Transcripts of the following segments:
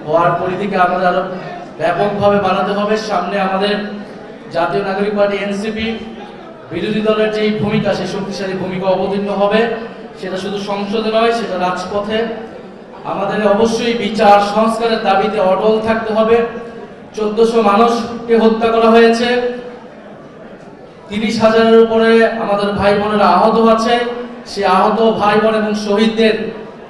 হওয়ার পরিধিকে আমাদের আরো ব্যাপকভাবে বাড়াতে হবে। সামনে আমাদের জাতীয় নাগরিক পার্টি এনসিপি বিরোধী দলের যে ভূমিকা, সেই শক্তিশালী ভূমিকা অবতীর্ণ হবে। সেটা শুধু সংসদে নয়, সেটা রাজপথে। আমাদের অবশ্যই বিচার সংস্কারের দাবিতে অটল থাকতে হবে। 1400 মানুষকে হত্যা করা হয়েছে, 30,000-এর উপরে আমাদের ভাই বোনেরা আহত আছে। সেই আহত ভাই বোন এবং শহীদদের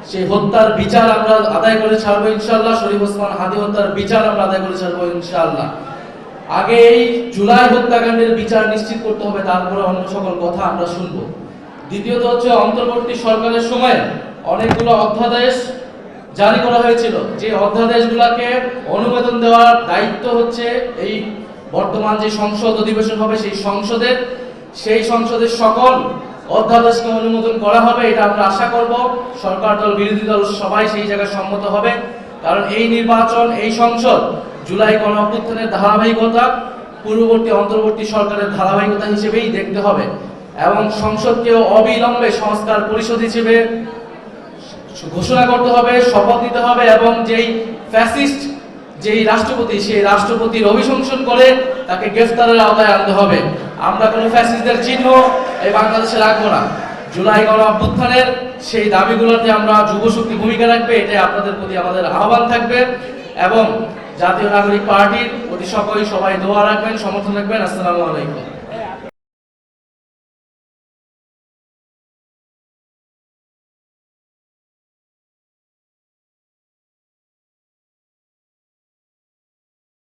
সেই হত্যার বিচার আমরা আদায় করে ছাড়বো ইনশাআল্লাহ। শরীফ ওসমান হাদি হত্যার বিচার আমরা আদায় করে ছাড়বো ইনশাআল্লাহ। আগে এই জুলাই হত্যাকাণ্ডের বিচার নিশ্চিত করতে হবে, তারপরে অন্য সকল কথা আমরা শুনবো। দ্বিতীয়ত হচ্ছে, অন্তর্বর্তী সরকারের সময় অনেকগুলো অধ্যাদেশ জারি করা হয়েছিল। যে অধ্যাদেশগুলোকে অনুমোদন দেওয়ার দায়িত্ব হচ্ছে এই বর্তমান যে সংসদ অধিবেশন হবে সেই সংসদের সকল অধ্যাদেশকে অনুমোদন করা হবে। এটা আমরা আশা করব সরকার দল বিরোধী দল সবাই সেই জায়গায় সম্মত হবে। কারণ এই নির্বাচন, এই সংসদ জুলাই গণ অভ্যুত্থানের ধারাবাহিকতা, পূর্ববর্তী অন্তর্বর্তী সরকারের ধারাবাহিকতা হিসেবেই দেখতে হবে এবং সংসদকেও অবিলম্বে সংস্কার পরিষদ হিসেবে ঘোষণা করতে হবে, শপথ নিতে হবে এবং যেই ফ্যাসিস্ট যেই রাষ্ট্রপতি, সেই রাষ্ট্রপতির অভিশংসন করে তাকে গ্রেফতারের আওতায় আনতে হবে। আমরা কোনো ফ্যাসিস্টদের চিহ্ন এই বাংলাদেশে রাখবো না। জুলাই গণ অভ্যুত্থানের সেই দাবিগুলোতে আমরা যুবশক্তি ভূমিকা রাখবে, এটাই আপনাদের প্রতি আমাদের আহ্বান থাকবে। এবং জাতীয় নাগরিক পার্টির প্রতি সবাই দোয়া রাখবেন, সমর্থন রাখবেন। আসসালামু আলাইকুম।